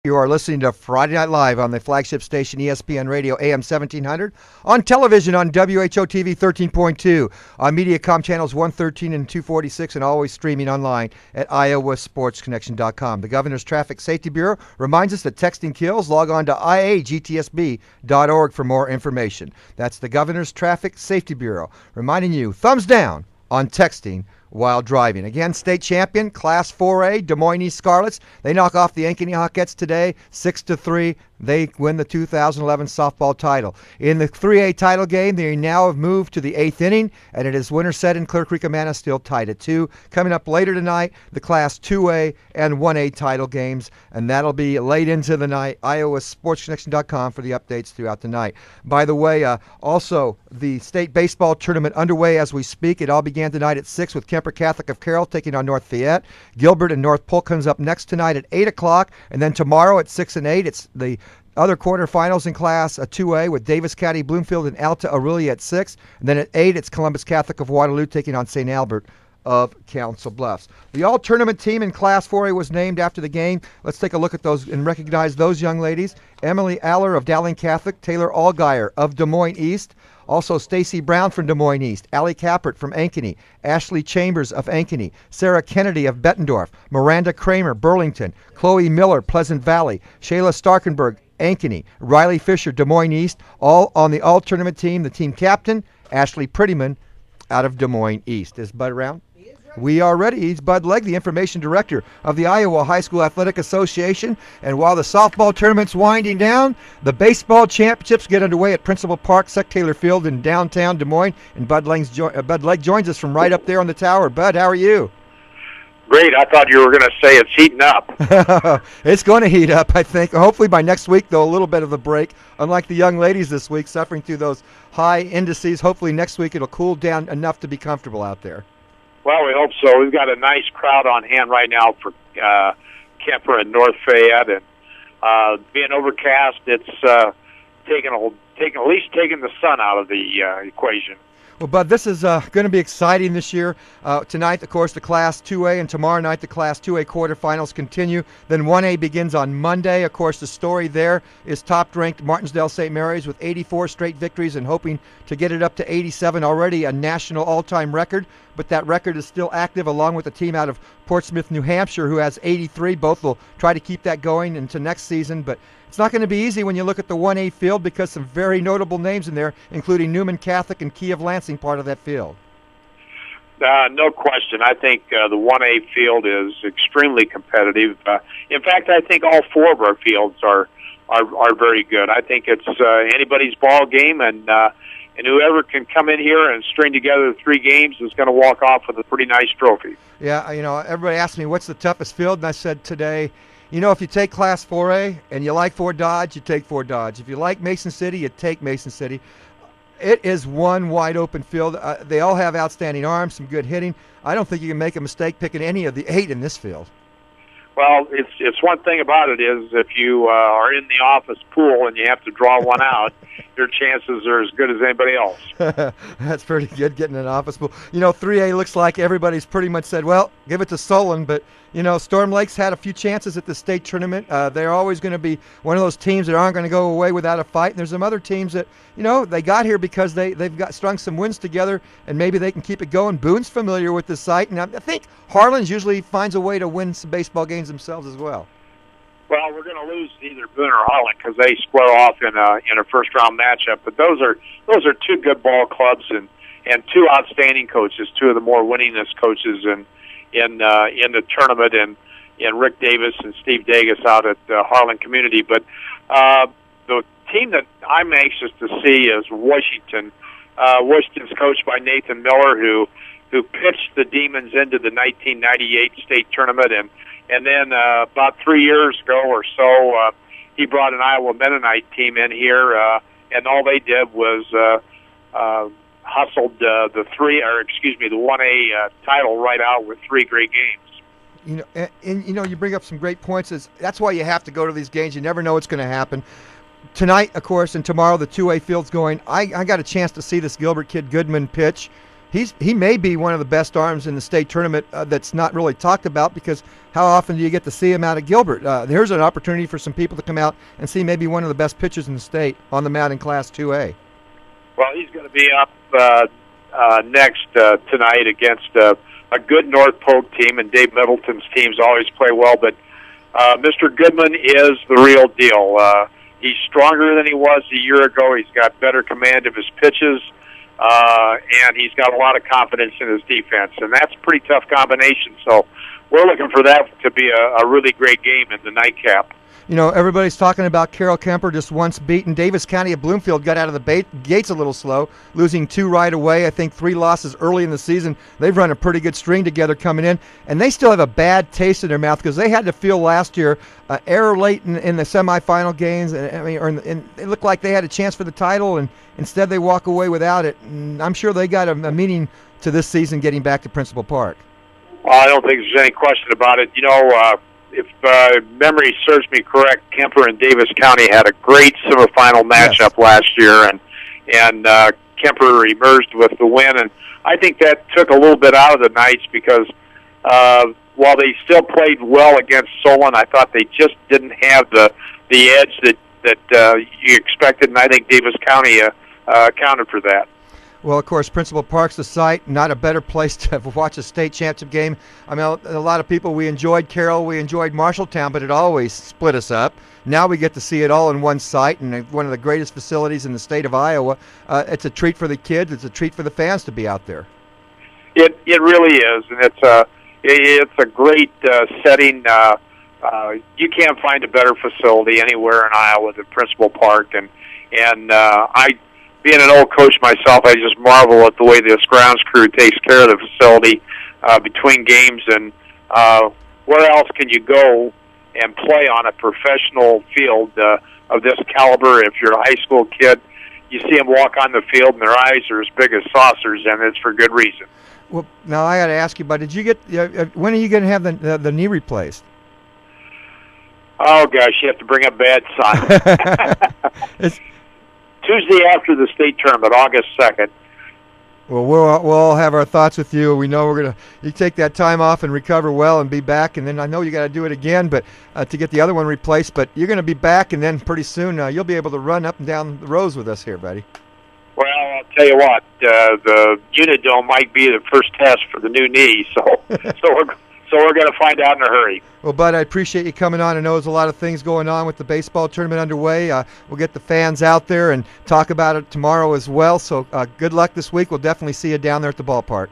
You are listening to Friday Night Live on the flagship station ESPN Radio AM 1700, on television on WHO-TV 13.2, on Mediacom channels 113 and 246, and always streaming online at iowasportsconnection.com. The Governor's Traffic Safety Bureau reminds us that texting kills. Log on to iagtsb.org for more information. That's the Governor's Traffic Safety Bureau reminding you, thumbs down on texting while driving. Again, state champion, Class 4A, Des Moines East Scarlets. They knock off the Ankeny Hawkettes today, 6-3. They win the 2011 softball title. In the 3A title game, they now have moved to the 8th inning, and it is winner set in Clear Creek Amana, still tied at 2. Coming up later tonight, the Class 2A and 1A title games, and that'll be late into the night. iowasportsconnection.com for the updates throughout the night. By the way, also the state baseball tournament underway as we speak. It all began tonight at 6 with Kemper Catholic of Carroll taking on North Fayette. Gilbert and North Polk comes up next tonight at 8 o'clock, and then tomorrow at 6 and 8, it's the other quarterfinals in Class 2A with Davis County Bloomfield and Alta Aurelia at 6. And then at 8, it's Columbus Catholic of Waterloo taking on St. Albert of Council Bluffs. The all-tournament team in Class 4A was named after the game. Let's take a look at those and recognize those young ladies. Emily Aller of Dowling Catholic, Taylor Allgaier of Des Moines East, also Stacy Brown from Des Moines East, Allie Kappert from Ankeny, Ashley Chambers of Ankeny, Sarah Kennedy of Bettendorf, Miranda Kramer, Burlington, Chloe Miller, Pleasant Valley, Shayla Starkenberg, Ankeny, Riley Fisher, Des Moines East, all on the all-tournament team. The team captain, Ashley Prettyman, out of Des Moines East. Is Bud around? We are ready. He's Bud Legg, the information director of the Iowa High School Athletic Association. And while the softball tournament's winding down, the baseball championships get underway at Principal Park, Sec Taylor Field in downtown Des Moines. And Bud Legg joins us from right up there on the tower. Bud, how are you? Great. I thought you were going to say it's heating up. It's going to heat up, I think. Hopefully by next week, though, a little bit of a break. Unlike the young ladies this week suffering through those high indices, hopefully next week it'll cool down enough to be comfortable out there. Well, we hope so. We've got a nice crowd on hand right now for Kemper and North Fayette, and being overcast, it's taking the sun out of the equation. Well, Bud, this is going to be exciting this year. Tonight, of course, the Class 2A, and tomorrow night the Class 2A quarterfinals continue. Then 1A begins on Monday. Of course, the story there is top-ranked Martinsdale St. Mary's with 84 straight victories and hoping to get it up to 87, already a national all-time record. But that record is still active, along with a team out of Portsmouth, New Hampshire, who has 83. Both will try to keep that going into next season. But it's not going to be easy when you look at the 1A field because some very notable names in there, including Newman Catholic and Key of Lansing, part of that field. No question. I think the 1A field is extremely competitive. In fact, I think all four of our fields are very good. I think it's anybody's ball game, and whoever can come in here and string together 3 games is going to walk off with a pretty nice trophy. Yeah, everybody asked me what's the toughest field, and I said today, if you take Class 4A and you like Fort Dodge, you take Fort Dodge. If you like Mason City, you take Mason City. It is one wide open field. They all have outstanding arms, some good hitting. I don't think you can make a mistake picking any of the 8 in this field. Well, it's one thing about it is if you are in the office pool and you have to draw one out, your chances are as good as anybody else. That's pretty good, getting an office pool. 3A looks like everybody's pretty much said, well, give it to Solon, but Storm Lake's had a few chances at the state tournament. They're always going to be one of those teams that aren't going to go away without a fight. And there's some other teams that, they got here because they've got strung some wins together, and maybe they can keep it going. Boone's familiar with the site, and I think Harlan's usually finds a way to win some baseball games themselves as well. Well, we're going to lose either Boone or Harlan because they square off in a first round matchup. But those are 2 good ball clubs and 2 outstanding coaches, 2 of the more winningest coaches in the tournament, and Rick Davis and Steve Dagas out at Harlan Community. But the team that I'm anxious to see is Washington. Washington's coached by Nathan Miller, who pitched the Demons into the 1998 state tournament, and then about 3 years ago or so, he brought an Iowa Mennonite team in here, and all they did was hustled the 1A title right out with 3 great games. You bring up some great points. That's why you have to go to these games. You never know what's going to happen. Tonight, of course, and tomorrow the 2A field's going. I got a chance to see this Gilbert kid Goodman pitch. he may be one of the best arms in the state tournament that's not really talked about, because how often do you get to see him out at Gilbert? Here's an opportunity for some people to come out and see maybe one of the best pitchers in the state on the mound in Class 2A. Well, he's going to be up next tonight against a good North Polk team, and Dave Middleton's teams always play well, but Mr. Goodman is the real deal. He's stronger than he was a year ago. He's got better command of his pitches, and he's got a lot of confidence in his defense, and that's a pretty tough combination. So we're looking for that to be a really great game in the nightcap. You know, everybody's talking about Carroll Kemper just once beaten. Davis County of Bloomfield got out of the gates a little slow, losing 2 right away. I think 3 losses early in the season. They've run a pretty good string together coming in, and they still have a bad taste in their mouth because they had to feel last year error late in the semifinal games. And it looked like they had a chance for the title, and instead they walk away without it. And I'm sure they got a meaning to this season getting back to Principal Park. Well, I don't think there's any question about it. You know, if memory serves me correct, Kemper and Davis County had a great semifinal matchup last year, and Kemper emerged with the win. And I think that took a little bit out of the Knights because while they still played well against Solon, I thought they just didn't have the edge that you expected, and I think Davis County accounted for that. Well, of course, Principal Park's the site. Not a better place to watch a state championship game. I mean, a lot of people, we enjoyed Carroll, we enjoyed Marshalltown, but it always split us up. Now we get to see it all in one site, and one of the greatest facilities in the state of Iowa. It's a treat for the kids. It's a treat for the fans to be out there. It really is, and it's a great setting. You can't find a better facility anywhere in Iowa than Principal Park, and being an old coach myself, I just marvel at the way this grounds crew takes care of the facility between games. And where else can you go and play on a professional field of this caliber? If you're a high school kid, you see them walk on the field and their eyes are as big as saucers, and it's for good reason. Well, now I got to ask you, but did you get? When are you going to have the knee replaced? Oh gosh, you have to bring up bad signs. Tuesday after the state tournament, August 2nd. Well, we'll all have our thoughts with you. We know you take that time off and recover well and be back, and then I know you got to do it again, but to get the other one replaced. But you're going to be back, and then pretty soon you'll be able to run up and down the rows with us here, buddy. Well, I'll tell you what, the Unidome might be the first test for the new knee, so we're going to find out in a hurry. Well, Bud, I appreciate you coming on. I know there's a lot of things going on with the baseball tournament underway. We'll get the fans out there and talk about it tomorrow as well. So good luck this week. We'll definitely see you down there at the ballpark.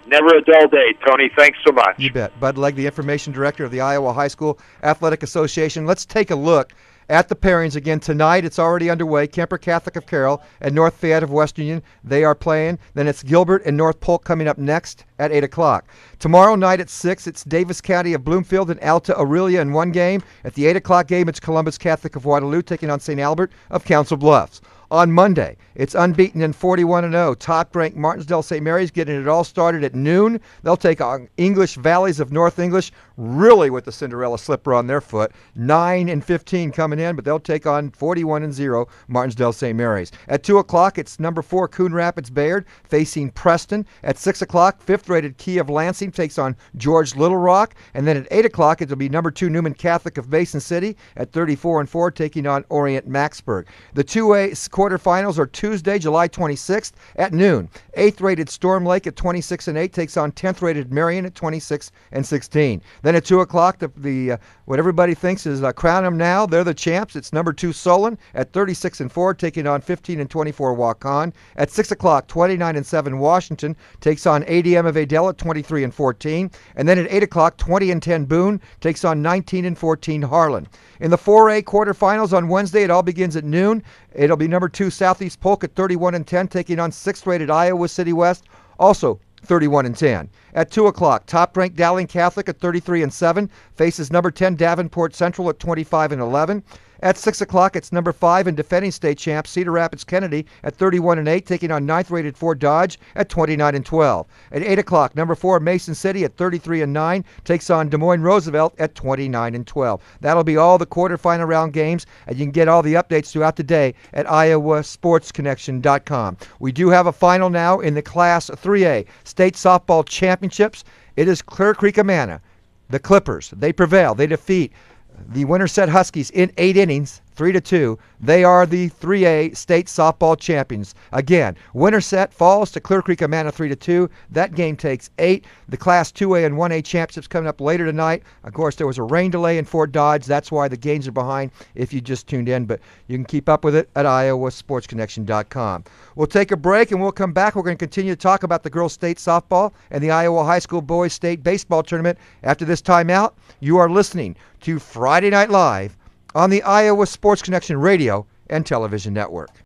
Never a dull day, Tony. Thanks so much. You bet. Bud Legg, the Information Director of the Iowa High School Athletic Association. Let's take a look at the pairings again tonight. It's already underway. Kemper Catholic of Carroll and North Fayette of West Union. They are playing. Then it's Gilbert and North Polk coming up next at 8 o'clock. Tomorrow night at 6, it's Davis County of Bloomfield and Alta Aurelia in one game. At the 8 o'clock game, it's Columbus Catholic of Waterloo taking on St. Albert of Council Bluffs. On Monday, it's unbeaten and 41-0. Top-ranked Martinsdale St. Mary's getting it all started at noon. They'll take on English Valleys of North English, really with the Cinderella slipper on their foot. 9-15 coming in, but they'll take on 41-0 Martinsdale St. Mary's. At 2 o'clock, it's number 4 Coon Rapids Bayard facing Preston. At 6 o'clock, 5th-rated Key of Lansing takes on George Little Rock. And then at 8 o'clock, it'll be number 2 Newman Catholic of Mason City at 34-4 taking on Orient Maxburg. The 2A quarterfinals are Tuesday, July 26th at noon. 8th-rated Storm Lake at 26-8 takes on 10th-rated Marion at 26-16. Then at 2 o'clock, the what everybody thinks is Crown 'em Now. They're the champs. It's number 2 Solon at 36-4 taking on 15-24 Waukon. At 6 o'clock, 29-7 Washington takes on ADM of Adel at 23-14. And then at 8 o'clock, 20-10 Boone takes on 19-14 Harlan. In the 4A quarterfinals on Wednesday, it all begins at noon. It'll be number 2 Southeast Polk at 31-10 taking on 6th-rated Iowa City West, also 31-10. At 2 o'clock, top-ranked Dowling Catholic at 33-7 faces number 10 Davenport Central at 25-11. At 6 o'clock, it's number 5 and defending state champ Cedar Rapids Kennedy at 31-8, taking on 9th-rated Fort Dodge at 29-12. At 8 o'clock, number 4 Mason City at 33-9 takes on Des Moines Roosevelt at 29-12. That'll be all the quarterfinal round games, and you can get all the updates throughout the day at iowasportsconnection.com. We do have a final now in the Class 3A State Softball Championships. It is Clear Creek Amana. The Clippers, they prevail. They defeat the Winterset Huskies in 8 innings, 3-2. They are the 3A state softball champions. Again, Winterset falls to Clear Creek Amana 3-2. That game takes 8. The Class 2A and 1A championships coming up later tonight. Of course, there was a rain delay in Fort Dodge. That's why the games are behind if you just tuned in, but you can keep up with it at iowasportsconnection.com. We'll take a break and we'll come back. We're going to continue to talk about the girls' state softball and the Iowa High School boys' state baseball tournament. After this timeout, you are listening to Friday Night Live on the Iowa Sports Connection radio and television network.